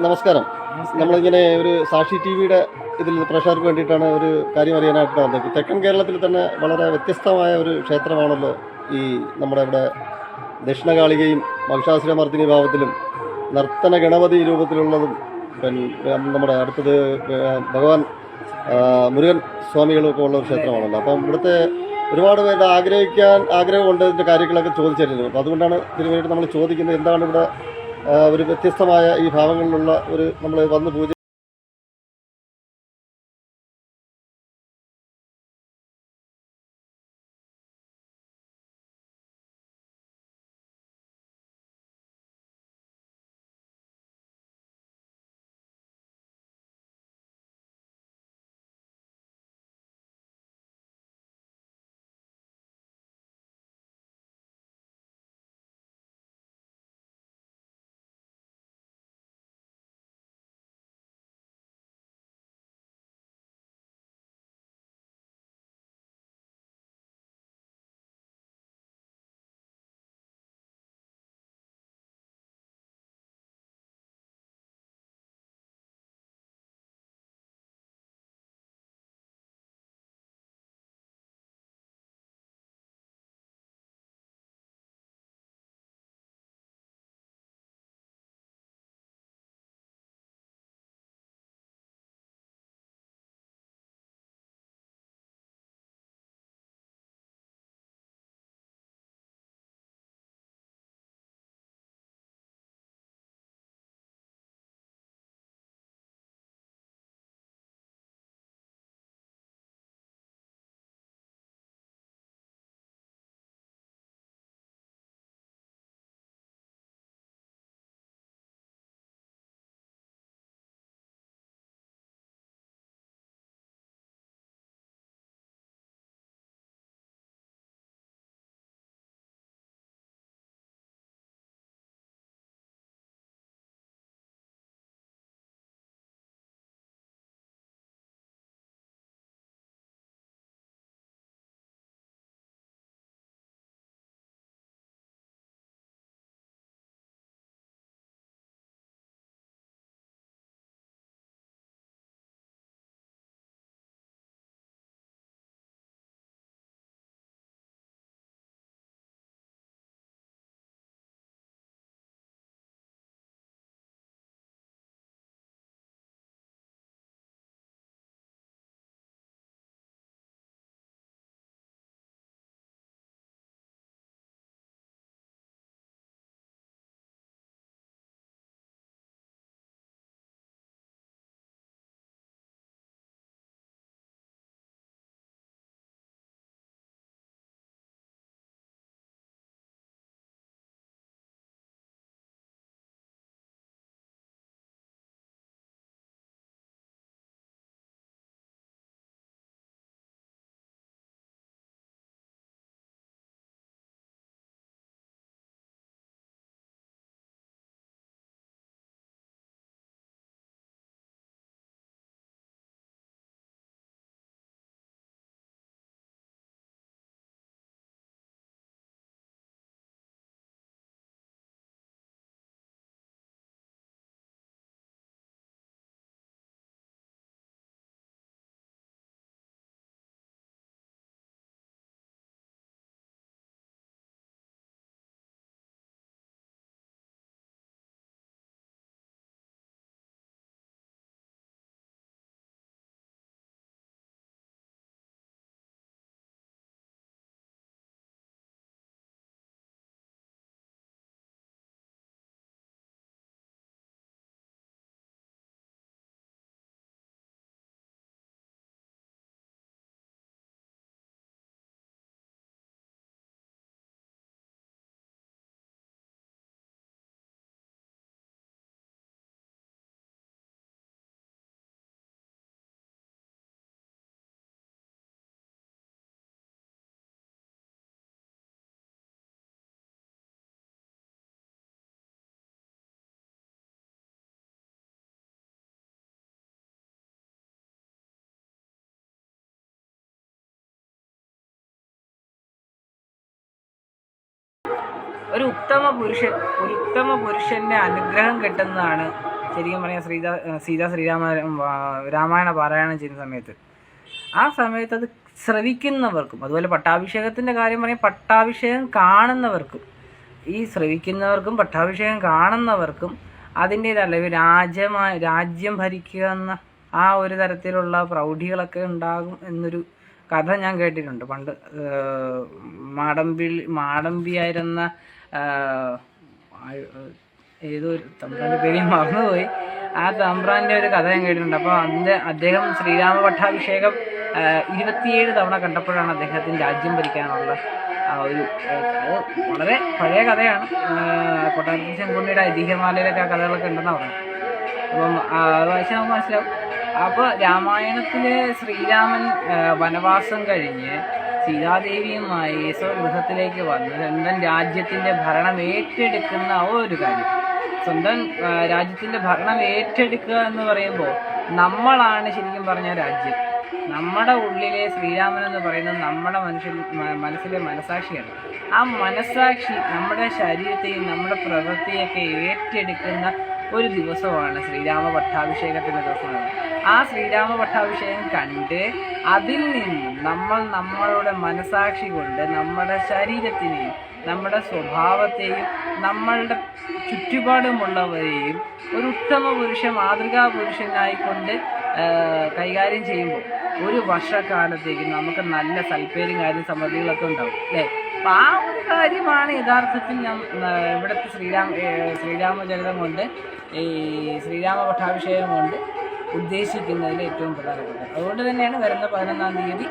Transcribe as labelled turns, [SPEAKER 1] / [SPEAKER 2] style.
[SPEAKER 1] നമസ്കാരം. നമ്മളിങ്ങനെ ഒരു സാക്ഷി ടി വിയുടെ ഇതിൽ പ്രേക്ഷകർക്ക് വേണ്ടിയിട്ടാണ് ഒരു കാര്യം അറിയാനായിട്ട് വന്നത്. തെക്കൻ കേരളത്തിൽ തന്നെ വളരെ വ്യത്യസ്തമായ ഒരു ക്ഷേത്രമാണല്ലോ ഈ നമ്മുടെ ഇവിടെ ദക്ഷിണകാളികയും മഹിഷാസുരമർദ്ദിനി ഭാവത്തിലും നർത്തന ഗണപതി രൂപത്തിലുള്ളതും പിന്നെ നമ്മുടെ അടുത്തത് ഭഗവാൻ മുരുകൻ സ്വാമികളൊക്കെ ഉള്ള ഒരു ക്ഷേത്രമാണല്ലോ. അപ്പം ഇവിടുത്തെ ഒരുപാട് പേരുടെ ആഗ്രഹമുണ്ട് ഇതിൻ്റെ കാര്യങ്ങളൊക്കെ ചോദിച്ചിരുന്നു. അപ്പോൾ അതുകൊണ്ടാണ് ഇതിനു വേണ്ടിയിട്ട് നമ്മൾ ചോദിക്കുന്നത്, എന്താണ് ഇവിടെ ഒരു വ്യത്യസ്തമായ ഈ ഭാവങ്ങളിലുള്ള ഒരു നമ്മൾ വന്ന് പൂജ
[SPEAKER 2] ഒരു ഉത്തമ പുരുഷൻ്റെ അനുഗ്രഹം കിട്ടുന്നതാണ് ശരിക്കും പറഞ്ഞാൽ സീതാ ശ്രീരാമ രാമായണ പാരായണം ചെയ്യുന്ന സമയത്ത്. ആ സമയത്ത് അത് ശ്രവിക്കുന്നവർക്കും, അതുപോലെ പട്ടാഭിഷേകത്തിൻ്റെ കാര്യം പറഞ്ഞാൽ പട്ടാഭിഷേകം കാണുന്നവർക്കും, ഈ ശ്രവിക്കുന്നവർക്കും പട്ടാഭിഷേകം കാണുന്നവർക്കും അതിൻ്റേതല്ല രാജ്യം ഭരിക്കുക എന്ന ആ ഒരു തരത്തിലുള്ള പ്രൗഢികളൊക്കെ ഉണ്ടാകും എന്നൊരു കഥ ഞാൻ കേട്ടിട്ടുണ്ട് പണ്ട്. മാടമ്പിയായിരുന്ന ഏതോ ഒരു തമ്പ്രാൻ്റെ പേര് മറന്നുപോയി. ആ തമ്പ്രാൻ്റെ ഒരു കഥ ഞാൻ കേട്ടിട്ടുണ്ട്. അപ്പോൾ അദ്ദേഹം ശ്രീരാമ പട്ടാഭിഷേകം 27 തവണ കണ്ടപ്പോഴാണ് അദ്ദേഹത്തിന് രാജ്യം ഭരിക്കാനുള്ള ഒരു അത് വളരെ പഴയ കഥയാണ്. കൊട്ടാരത്തിൽ ശങ്കുണ്ണിയുടെ ഐതിഹ്യമാലയിലൊക്കെ ആ കഥകളൊക്കെ ഉണ്ടെന്നാണ് പറയുന്നത്. അപ്പം അത് വായിച്ചാൽ നമുക്ക് മനസ്സിലാവും. അപ്പോൾ രാമായണത്തിൽ ശ്രീരാമൻ വനവാസം കഴിഞ്ഞ് സീതാദേവിയുമായി സ്വഗൃഹത്തിലേക്ക് വന്ന് സ്വന്തം രാജ്യത്തിൻ്റെ ഭരണം ഏറ്റെടുക്കുന്ന ഒരു കാര്യം, സ്വന്തം രാജ്യത്തിൻ്റെ ഭരണം ഏറ്റെടുക്കുക എന്ന് പറയുമ്പോൾ നമ്മളാണ് ശരിക്കും പറഞ്ഞ രാജ്യം. നമ്മുടെ ഉള്ളിലെ ശ്രീരാമൻ എന്ന് പറയുന്നത് നമ്മുടെ മനസ്സിലെ മനസാക്ഷിയാണ്. ആ മനസാക്ഷി നമ്മുടെ ശരീരത്തെയും നമ്മുടെ പ്രവൃത്തിയൊക്കെ ഏറ്റെടുക്കുന്ന ഒരു ദിവസമാണ് ശ്രീരാമ പട്ടാഭിഷേകത്തിൻ്റെ ദിവസമാണ്. ആ ശ്രീരാമ പട്ടാഭിഷേകം കണ്ട് അതിൽ നിന്നും നമ്മളുടെ മനസാക്ഷി കൊണ്ട് നമ്മുടെ ശരീരത്തിനെയും നമ്മുടെ സ്വഭാവത്തെയും നമ്മളുടെ ചുറ്റുപാടുമുള്ളവരെയും ഒരു ഉത്തമ മാതൃകാ പുരുഷനായിക്കൊണ്ട് കൈകാര്യം ചെയ്യുമ്പോൾ ഒരു വർഷക്കാലത്തേക്ക് നമുക്ക് നല്ല സൽപ്പേരും കാര്യം സമൃദ്ധികളൊക്കെ ഉണ്ടാവും അല്ലേ. അപ്പം ആ ഒരു കാര്യമാണ് യഥാർത്ഥത്തിൽ ഇവിടുത്തെ ശ്രീരാമചരിതം കൊണ്ട് ഈ ശ്രീരാമ പട്ടാഭിഷേകം കൊണ്ട് ഉദ്ദേശിക്കുന്നതിൽ ഏറ്റവും പ്രധാനപ്പെട്ടത്. അതുകൊണ്ട് തന്നെയാണ് വരുന്ന 11-ാം തീയതി